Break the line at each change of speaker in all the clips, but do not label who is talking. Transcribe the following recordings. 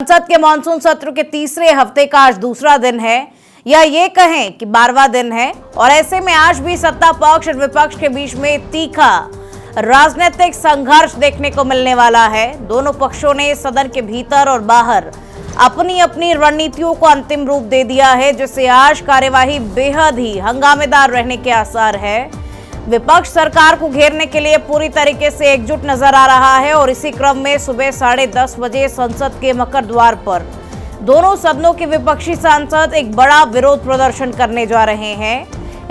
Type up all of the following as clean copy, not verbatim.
संसद के मानसून सत्र के तीसरे हफ्ते का आज दूसरा दिन है या ये कहें कि 12वां दिन है और ऐसे में आज भी सत्ता पक्ष और विपक्ष के बीच में तीखा राजनीतिक संघर्ष देखने को मिलने वाला है। दोनों पक्षों ने सदन के भीतर और बाहर अपनी अपनी रणनीतियों को अंतिम रूप दे दिया है, जिससे आज कार्यवाही बेहद ही हंगामेदार रहने के आसार है। विपक्ष सरकार को घेरने के लिए पूरी तरीके से एकजुट नजर आ रहा है और इसी क्रम में सुबह 10:30 बजे संसद के मकर द्वार पर दोनों सदनों के विपक्षी सांसद एक बड़ा विरोध प्रदर्शन करने जा रहे हैं।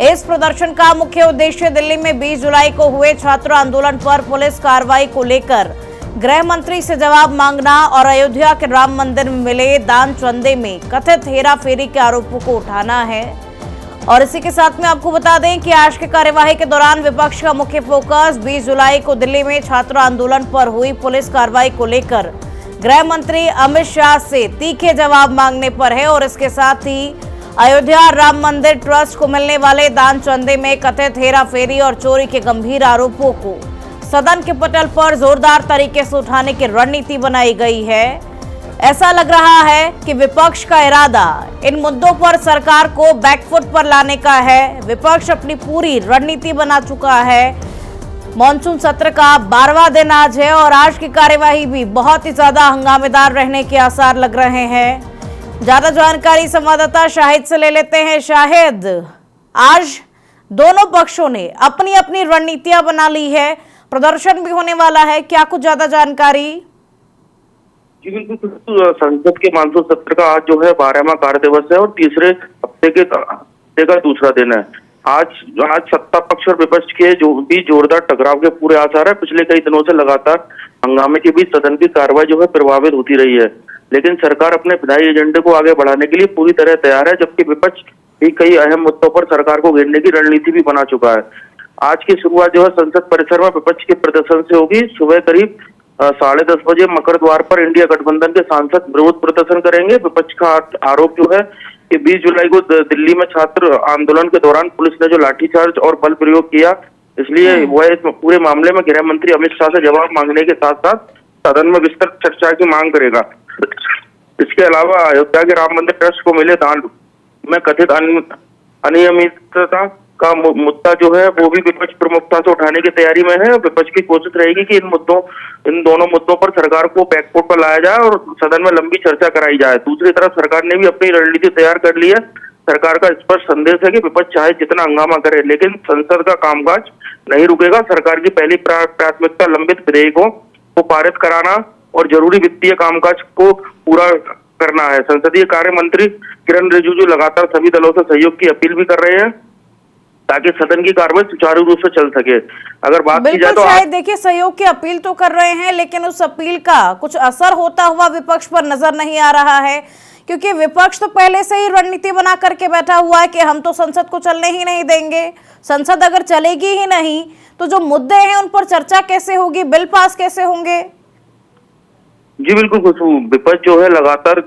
इस प्रदर्शन का मुख्य उद्देश्य दिल्ली में 20 जुलाई को हुए छात्र आंदोलन पर पुलिस कार्रवाई को लेकर गृह मंत्री से जवाब मांगना और अयोध्या के राम मंदिर में मिले दान चंदे में कथित हेराफेरी के आरोपों को उठाना है। और इसी के साथ में आपको बता दें कि आज की कार्यवाही के दौरान विपक्ष का मुख्य फोकस 20 जुलाई को दिल्ली में छात्र आंदोलन पर हुई पुलिस कार्रवाई को लेकर गृह मंत्री अमित शाह से तीखे जवाब मांगने पर है और इसके साथ ही अयोध्या राम मंदिर ट्रस्ट को मिलने वाले दान चंदे में कथित हेराफेरी और चोरी के गंभीर आरोपों को सदन के पटल पर जोरदार तरीके से उठाने की रणनीति बनाई गई है। ऐसा लग रहा है कि विपक्ष का इरादा इन मुद्दों पर सरकार को बैकफुट पर लाने का है। विपक्ष अपनी पूरी रणनीति बना चुका है। मॉनसून सत्र का 12वां दिन आज है और आज की कार्यवाही भी बहुत ही ज्यादा हंगामेदार रहने के आसार लग रहे हैं। ज्यादा जानकारी संवाददाता शाहिद से ले लेते हैं। शाहिद, आज दोनों पक्षों ने अपनी अपनी रणनीतियां बना ली है, प्रदर्शन भी होने वाला है, क्या कुछ ज्यादा जानकारी?
जी बिल्कुल, संसद के मानसून सत्र का आज जो है 12वां कार्य दिवस है और तीसरे हफ्ते का दूसरा दिन है। आज सत्ता पक्ष और विपक्ष के जो भी जोरदार टकराव के पूरे आसार है। पिछले कई दिनों से लगातार हंगामे के बीच सदन की कार्रवाई जो है प्रभावित होती रही है, लेकिन सरकार अपने विधायी एजेंडे को आगे बढ़ाने के लिए पूरी तरह तैयार है, जबकि विपक्ष भी कई अहम मुद्दों पर सरकार को घेरने की रणनीति भी बना चुका है। आज की शुरुआत जो है संसद परिसर में विपक्ष के प्रदर्शन से होगी। सुबह करीब 10:30 बजे मकर द्वार पर इंडिया गठबंधन के सांसद विरोध प्रदर्शन करेंगे। विपक्ष का आरोप जो है कि 20 जुलाई को दिल्ली में छात्र आंदोलन के दौरान पुलिस ने जो लाठीचार्ज और बल प्रयोग किया, इसलिए वह इस पूरे मामले में गृह मंत्री अमित शाह से जवाब मांगने के साथ साथ सदन में विस्तृत चर्चा की मांग करेगा। इसके अलावा अयोध्या के राम मंदिर ट्रस्ट को मिले दान में कथित अनियमितता का मुद्दा जो है वो भी विपक्ष प्रमुखता से उठाने की तैयारी में है। विपक्ष की कोशिश रहेगी कि इन दोनों मुद्दों पर सरकार को बैकफुट पर लाया जाए और सदन में लंबी चर्चा कराई जाए। दूसरी तरफ सरकार ने भी अपनी रणनीति तैयार कर ली है। सरकार का स्पष्ट संदेश है कि विपक्ष चाहे जितना हंगामा करे, लेकिन संसद का कामकाज नहीं रुकेगा। सरकार की पहली प्राथमिकता लंबित विधेयकों को पारित कराना और जरूरी वित्तीय कामकाज को पूरा करना है। संसदीय कार्य मंत्री किरण रिजिजू लगातार सभी दलों से सहयोग की अपील भी कर रहे हैं ताकि सदन की कार्रवाई सुचारू रूप से चल सके। अगर बात की जाए तो
शायद देखिए, सहयोग की अपील तो कर रहे हैं, लेकिन उस अपील का कुछ असर होता हुआ विपक्ष पर नजर नहीं आ रहा है, क्योंकि विपक्ष तो पहले से ही रणनीति बना करके बैठा हुआ है कि हम तो संसद को चलने ही नहीं देंगे। संसद अगर चलेगी ही नहीं तो जो मुद्दे हैं उन पर चर्चा कैसे होगी, बिल पास कैसे होंगे?
जी बिल्कुल खुशबू, विपक्ष जो है लगातार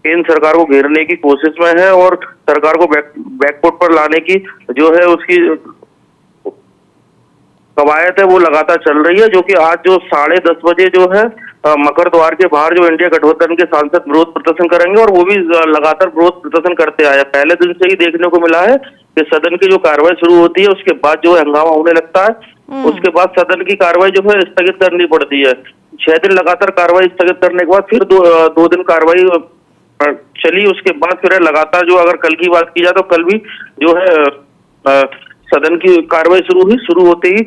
केंद्र सरकार को घेरने की कोशिश में है और सरकार को बैकफुट पर लाने की जो है उसकी कवायद है वो लगातार चल रही है। जो कि आज जो 10:30 बजे जो है मकर द्वार के बाहर जो इंडिया गठबंधन के सांसद विरोध प्रदर्शन करेंगे और वो भी लगातार विरोध प्रदर्शन करते आए। पहले दिन से ही देखने को मिला है कि सदन की जो कार्रवाई शुरू होती है उसके बाद जो है हंगामा होने लगता है। उसके बाद सदन की कार्रवाई जो है स्थगित करनी पड़ती है। 6 दिन लगातार कार्रवाई स्थगित करने के बाद फिर दो दिन कार्रवाई चली। उसके बाद फिर लगातार जो अगर कल की बात की जाए तो कल भी जो है सदन की कार्रवाई शुरू होते ही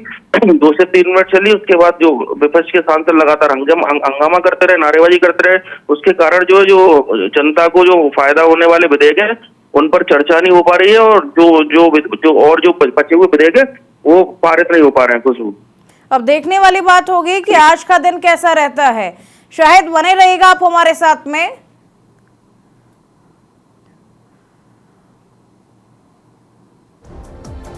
2 से 3 मिनट चली। उसके बाद जो विपक्ष के सांसद लगातार हंगामा करते रहे, नारेबाजी करते रहे। उसके कारण जो जनता को जो फायदा होने वाले विधेयक है उन पर चर्चा नहीं हो पा रही है और जो बचे हुए विधेयक है वो पारित नहीं हो पा रहे हैं। कुछ
अब देखने वाली बात होगी कि आज का दिन कैसा रहता है। शायद बने रहेगा आप हमारे साथ में।